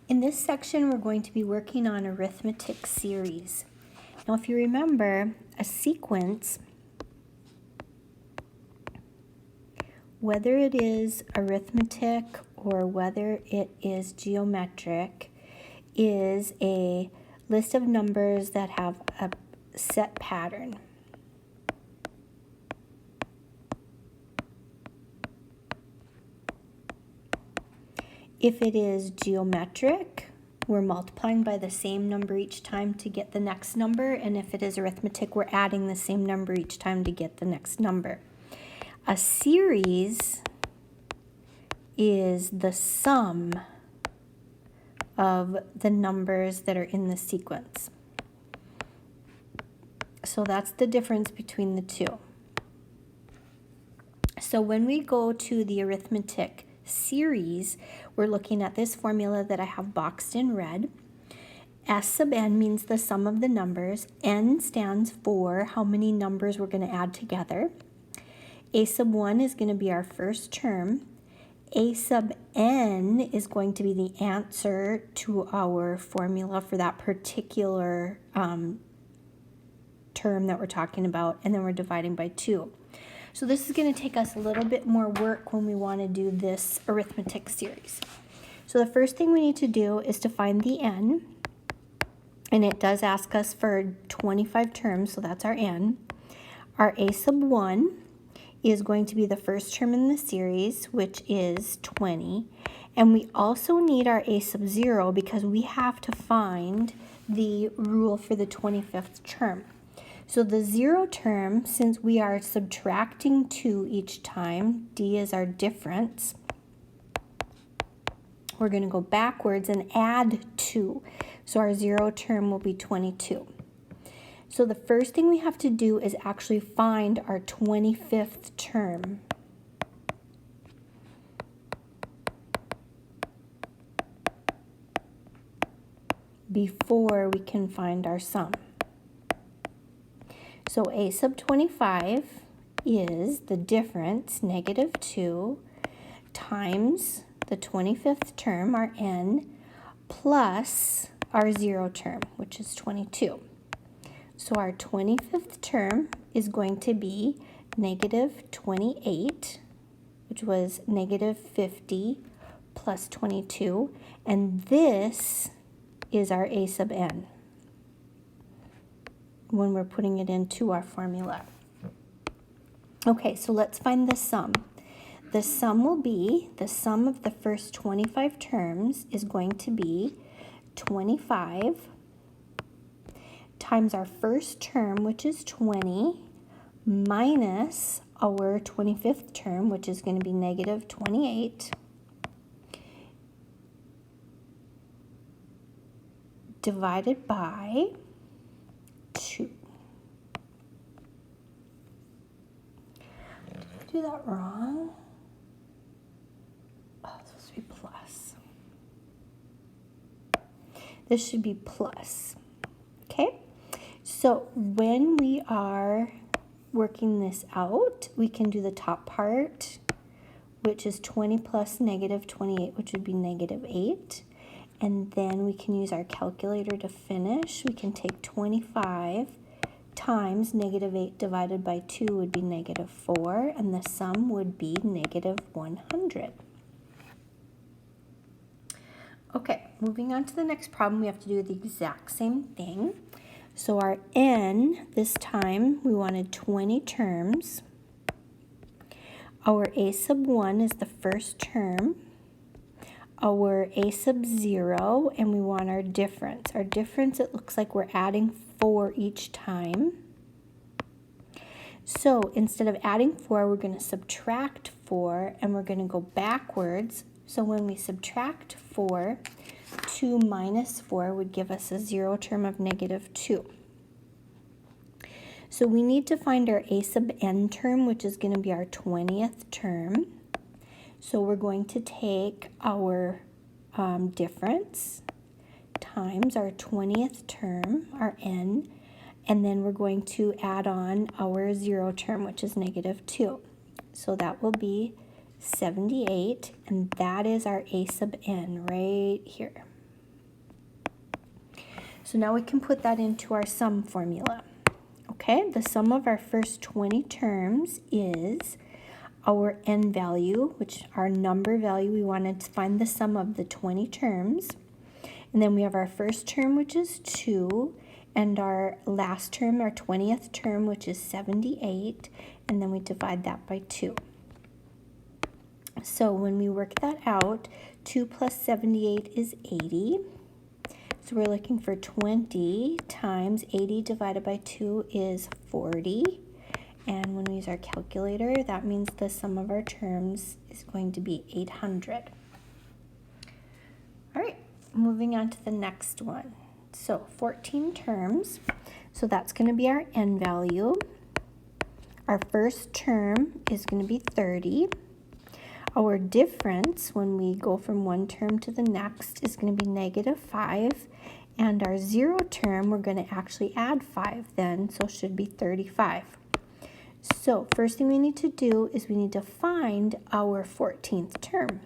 In this section, we're going to be working on arithmetic series. Now, if you remember, a sequence, whether it is arithmetic or whether it is geometric, is a list of numbers that have a set pattern. If it is geometric, we're multiplying by the same number each time to get the next number, and if it is arithmetic, we're adding the same number each time to get the next number. A series is the sum of the numbers that are in the sequence. So that's the difference between the two. So when we go to the arithmetic series, we're looking at this formula that I have boxed in red. S sub n means the sum of the numbers. N stands for how many numbers we're going to add together. A sub 1 is going to be our first term. A sub n is going to be the answer to our formula for that particular term that we're talking about, and then we're dividing by 2. So this is going to take us a little bit more work when we want to do this arithmetic series. So the first thing we need to do is to find the n, and it does ask us for 25 terms, so that's our n. Our a sub 1 is going to be the first term in the series, which is 20. And we also need our a sub 0 because we have to find the rule for the 25th term. So the 0 term, since we are subtracting 2 each time, d is our difference, we're going to go backwards and add 2. So our 0 term will be 22. So the first thing we have to do is actually find our 25th term. Before we can find our sum. So a sub 25 is the difference, negative 2, times the 25th term, our n, plus our 0 term, which is 22. So our 25th term is going to be negative 28, which was negative 50 plus 22, and this is our a sub n when we're putting it into our formula. Okay, so let's find the sum. The sum will be, the sum of the first 25 terms is going to be 25 times our first term, which is 20, minus our 25th term, which is going to be negative 28, divided by 2. Did I do that wrong? Oh, it's supposed to be plus. This should be plus. Okay? So when we are working this out, we can do the top part, which is 20 plus negative 28, which would be negative 8. And then we can use our calculator to finish. We can take 25 times negative 8 divided by 2 would be negative 4, and the sum would be negative 100. Okay, moving on to the next problem, we have to do the exact same thing. So our n, this time we wanted 20 terms. Our a sub 1 is the first term. Our a sub 0, and we want our difference. Our difference, it looks like we're adding 4 each time. So instead of adding 4, we're going to subtract 4, and we're going to go backwards. So when we subtract 4, 2 minus 4 would give us a 0 term of negative 2. So we need to find our a sub n term, which is going to be our 20th term. So we're going to take our difference times our 20th term, our n, and then we're going to add on our 0 term, which is negative 2. So that will be 78, and that is our a sub n right here. So now we can put that into our sum formula. Okay, the sum of our first 20 terms is our n value, which our number value. We wanted to find the sum of the 20 terms. And then we have our first term, which is 2, and our last term, our 20th term, which is 78, and then we divide that by 2. So when we work that out, 2 plus 78 is 80. So we're looking for 20 times 80 divided by 2 is 40. And when we use our calculator, that means the sum of our terms is going to be 800. All right, moving on to the next one. So 14 terms. So that's going to be our n value. Our first term is going to be 30. Our difference when we go from one term to the next is going to be -5. And our 0 term, we're going to actually add 5 then, so it should be 35. So first thing we need to do is we need to find our 14th term.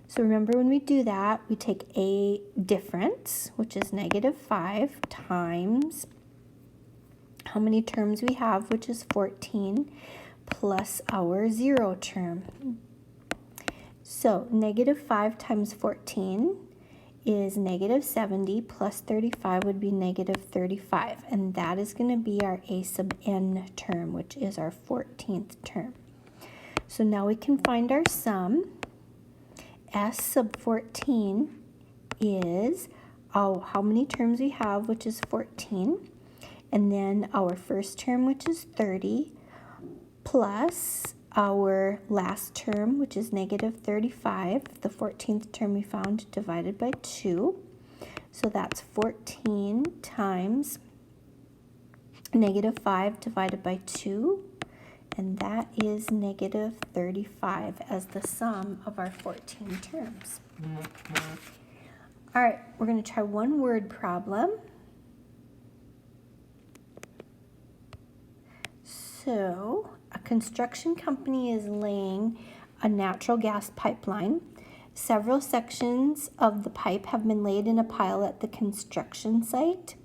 So remember when we do that, we take a difference, which is -5, times how many terms we have, which is 14, plus our 0 term. So -5 times 14 is -70, plus 35 would be -35, and that is going to be our a sub n term, which is our 14th term. So now we can find our sum. S sub 14 is how many terms we have, which is 14, and then our first term, which is 30, plus our last term, which is -35, the 14th term we found, divided by 2. So that's 14 times -5 divided by 2, and that is -35 as the sum of our 14 terms. All right, we're going to try one word problem. So a construction company is laying a natural gas pipeline. Several sections of the pipe have been laid in a pile at the construction site.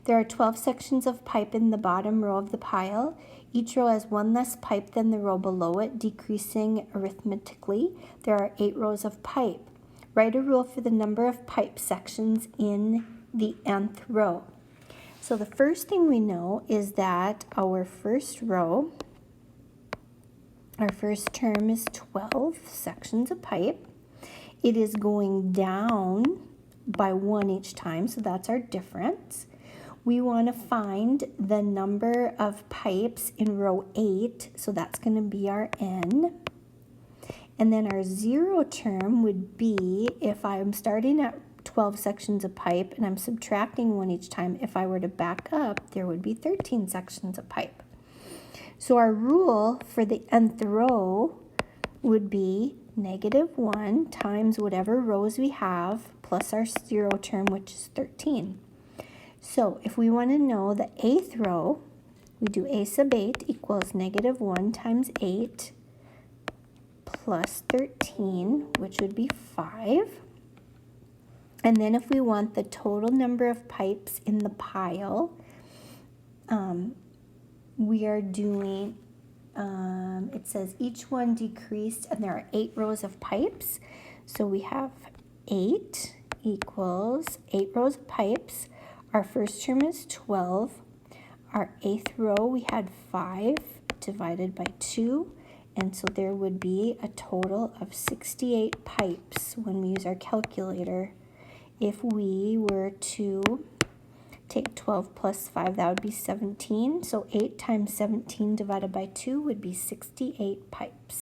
There are 12 sections of pipe in the bottom row of the pile. Each row has one less pipe than the row below it, decreasing arithmetically. There are 8 rows of pipe. Write a rule for the number of pipe sections in the nth row. So the first thing we know is that our first row, our first term is 12 sections of pipe. It is going down by 1 each time, so that's our difference. We want to find the number of pipes in row 8, so that's going to be our n. And then our 0 term would be, if I'm starting at 12 sections of pipe and I'm subtracting 1 each time, if I were to back up, there would be 13 sections of pipe. So our rule for the nth row would be -1 times whatever rows we have plus our 0 term, which is 13. So if we want to know the 8th row, we do a sub 8 equals -1 times 8 plus 13, which would be 5. And then if we want the total number of pipes in the pile, we are doing, it says each one decreased, and there are 8 rows of pipes. So we have 8 equals 8 rows of pipes. Our first term is 12. Our 8th row, we had 5 divided by 2. And so there would be a total of 68 pipes when we use our calculator. If we were to take 12 plus 5, that would be 17. So 8 times 17 divided by 2 would be 68 pipes.